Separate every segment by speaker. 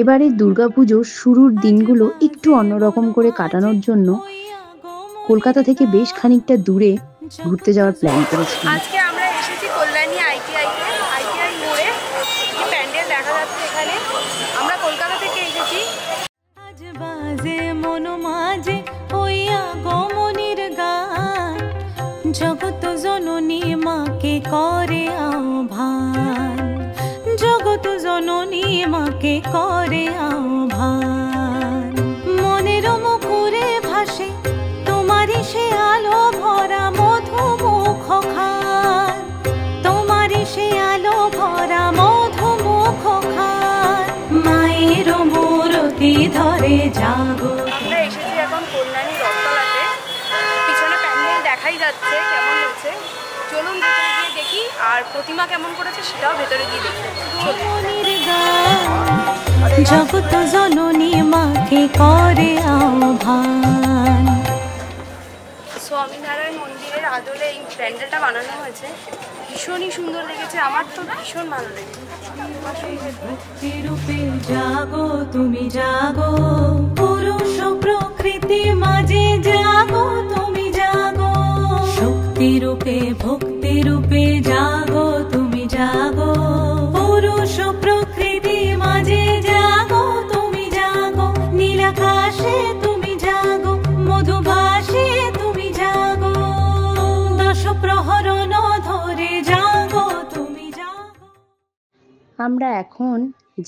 Speaker 1: এবারে দুর্গাপুজোর শুরুর দিনগুলো একটু অন্যরকম করে কাটানোর জন্য কলকাতা থেকে বেশ খানিকটা দূরে ঘুরতে যাওয়ার প্ল্যান করেছিলাম।
Speaker 2: আজকে আমরা এসেছি কল্যাণী আইটিআই মোড়ে। কি প্যান্ডেল দেখা যাচ্ছে এখানে। আমরা কলকাতা থেকে এসেছি। আজ বাজে মন মাঝে হইয়া গমনির গান, জগত জননী মাকে করে আহ্বান, জগত জননী মাকে করে আহ্বান। মনের মুখরে ভাসে তোমারই সে আলো ভরা মধুমুখ খান, তোমারই সে আলো ভরা মধুমুখ খান। মায়ের মূরতি ধরে জাগো। আমরা এসেছি এখন কল্যাণী রথতলাতে। পিছনে প্যান্ডেল দেখাই যাচ্ছে কেমন হচ্ছে। চলুন ভেতরে গিয়ে দেখি, আর প্রতিমা কেমন করেছে সেটাও ভেতরে গিয়ে দেখি। জগত জননী মাকে করে আহ্বান। স্বামীনারায়ণ মন্দিরের আদলে এই প্যান্ডেলটা বানানো হয়েছে, ভীষণই সুন্দর লেগেছে। আমার তো ভীষণ ভালো লেগেছে। রূপে জাগো তুমি জাগো, পুরুষ প্রকৃতি মাঝে জাগো তুমি জাগো, শক্তি রূপে ভক্তি রূপে জাগো তুমি জাগো, পুরুষ প্রকৃতি মাঝে জাগো তুমি জাগো, নীলাকাশে তুমি জাগো, মধুভাসে তুমি জাগো, দশ প্রহরণ ধরে জাগো তুমি জাগো।
Speaker 1: আমরা এখন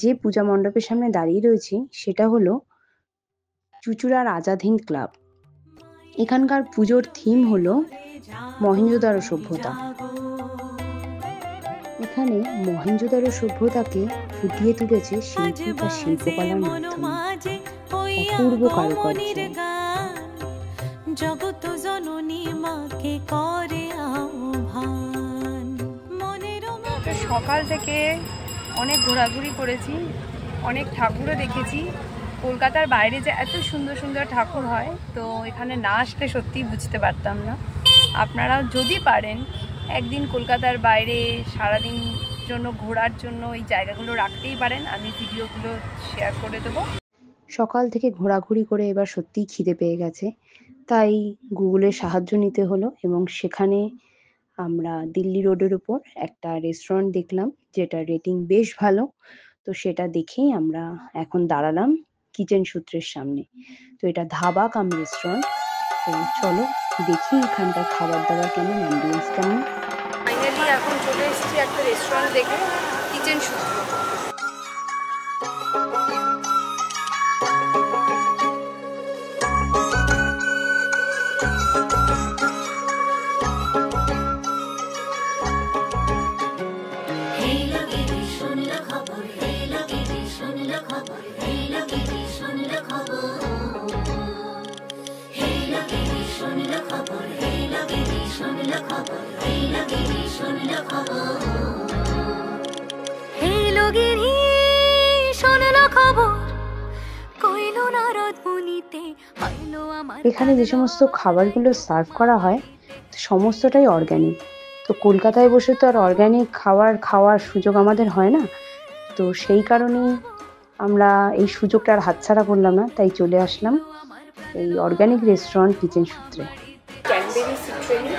Speaker 1: যে পূজা মণ্ডপের সামনে দাঁড়িয়ে রয়েছি সেটা হলো চুঁচুড়ার আজাদ হিন্দ ক্লাব। এখানকার পুজোর থিম হলো মহেঞ্জোদারো সভ্যতা। এখানে মহেঞ্জোদারো সভ্যতাকে ফুটিয়ে তুলেছে শিল্পী বা শিল্পকলার মাধ্যমে অপূর্ব কারুকার্য।
Speaker 2: জগত জননী মাকে করে আহ্বান। সকাল থেকে অনেক ঘোরাঘুরি করেছি, অনেক ঠাকুরও দেখেছি। কলকাতার বাইরে যে এত সুন্দর সুন্দর ঠাকুর হয়, তো এখানে না আসলে সত্যিই বুঝতে পারতাম না। আপনারা যদি পারেন একদিন কলকাতার বাইরে সারাদিন জন্য ঘোরার জন্য এই জায়গাগুলো রাখতেই পারেন। আমি ভিডিওগুলো শেয়ার করে দেবো।
Speaker 1: সকাল থেকে ঘোরাঘুরি করে এবার সত্যিই খিদে পেয়ে গেছে, তাই গুগলের সাহায্য নিতে হলো এবং সেখানে আমরা দিল্লি রোডের উপর একটা রেস্টুরেন্ট দেখলাম যেটা রেটিং বেশ ভালো। তো সেটা দেখেই আমরা এখন দাঁড়ালাম কিচেন সূত্রের সামনে। তো এটা ধাবা কাম রেস্টুরেন্ট। তো চলো দেখি এখানকার খাবার দাবার কেমন, অ্যাম্বিয়েন্স কেমন।
Speaker 2: ফাইনালি এখন চলে এসেছি একটা রেস্টুরেন্ট দেখে, কিচেন সূত্র।
Speaker 1: এখানে যে সমস্ত খাবারগুলো সার্ভ করা হয় সমস্তটাই অর্গ্যানিক। তো কলকাতায় বসে তো আর অর্গ্যানিক খাওয়ার সুযোগ আমাদের হয় না, তো সেই কারণেই আমরা এই সুযোগটা আর হাতছাড়া করলাম না, তাই চলে আসলাম এই অর্গ্যানিক রেস্টুরেন্ট কিচেন সূত্রে।
Speaker 2: ক্যানবেরি সিট্রেনি,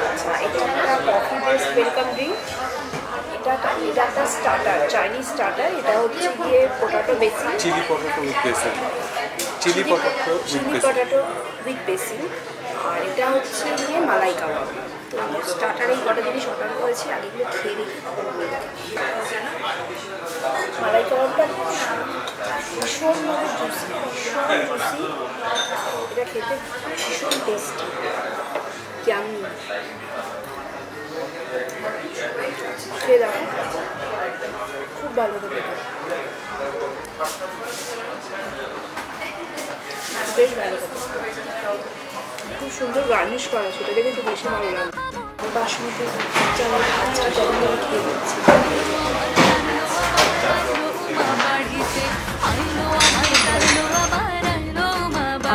Speaker 2: আচ্ছা এটা একটা কফি বেস ওয়েলকাম ড্রিঙ্ক। এটা একটা স্টার্টার, চাইনিজ স্টার্টার। এটা হচ্ছে গিয়ে potato basil, chilli potato with basil. আর এটা হচ্ছে গিয়ে মালাই কাবাব। তো স্টার্টারে এই কটা জিনিস অর্ডার করেছি, আগেগুলো খেয়ে দেখি। মালাই কাবাবটা ভীষণ জুসি, এটা খেতে ভীষণ টেস্টি, ইয়ামি। খেয়ে দেখো, খুব ভালো খেতে, বেশ ভালো খেতে। খুব সুন্দর গার্নিশ করা, সেটা দেখে একটু বেশি ভালো লাগে। বাসমতি চালের ভাতটা জল দিয়ে খেয়ে দিচ্ছি।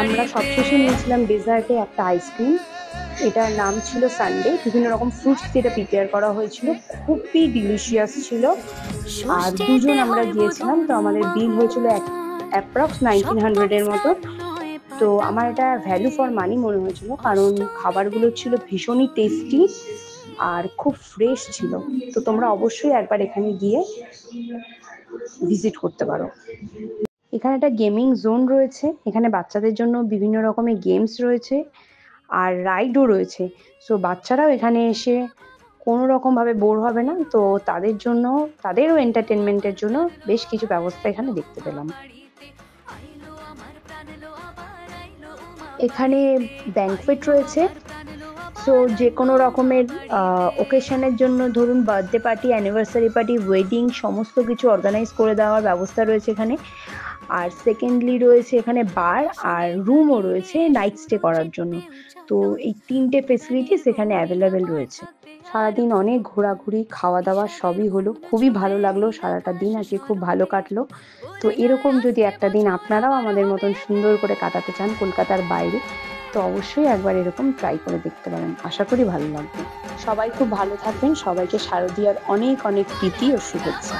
Speaker 1: আমরা সবশেষে নিয়েছিলাম ডেজার্টে একটা আইসক্রিম। এটার নাম ছিল সানডে। বিভিন্ন রকম ফ্রুটস দিয়ে এটা প্রিপেয়ার করা হয়েছিল, খুবই ডিলিশিয়াস ছিল। আর দুজন আমরা গিয়েছিলাম, তো আমাদের বিল হয়েছিল অ্যাপ্রক্স 1900 এর মতো। তো আমার এটা ভ্যালু ফর মানি মনে হয়েছিল, কারণ খাবারগুলো ছিল ভীষণই টেস্টি আর খুব ফ্রেশ ছিল। তো তোমরা অবশ্যই একবার এখানে গিয়ে ভিজিট করতে পারো। এখানে একটা গেমিং জোন রয়েছে, এখানে বাচ্চাদের জন্য বিভিন্ন রকমের গেমস রয়েছে আর রাইডও রয়েছে। সো বাচ্চারাও এখানে এসে কোনো রকমভাবে বোর হবে না। তো তাদের জন্য, তাদেরও এন্টারটেনমেন্টের জন্য বেশ কিছু ব্যবস্থা এখানে দেখতে পেলাম। এখানে ব্যাংকুয়েট রয়েছে। সো যে কোনো রকমের ওকেশনের জন্য, ধরুন birthday party, anniversary party, wedding, সমস্ত কিছু অর্গানাইজ করে দেওয়ার ব্যবস্থা রয়েছে এখানে। আর সেকেন্ডলি রয়েছে এখানে বার আর রুমও রয়েছে নাইট স্টে করার জন্য। তো এই 3টে ফেসিলিটিস এখানে অ্যাভেলেবেল রয়েছে। সারাদিন অনেক ঘোরাঘুরি, খাওয়া দাওয়া সবই হলো, খুবই ভালো লাগলো। সারাটা দিন আজকে খুব ভালো কাটলো। তো এরকম যদি একটা দিন আপনারাও আমাদের মতন সুন্দর করে কাটাতে চান কলকাতার বাইরে, তো অবশ্যই একবার এরকম ট্রাই করে দেখতে পারেন। আশা করি ভালো লাগবে। সবাই খুব ভালো থাকবেন। সবাইকে শারদীয়ার অনেক অনেক প্রীতি ও শুভেচ্ছা।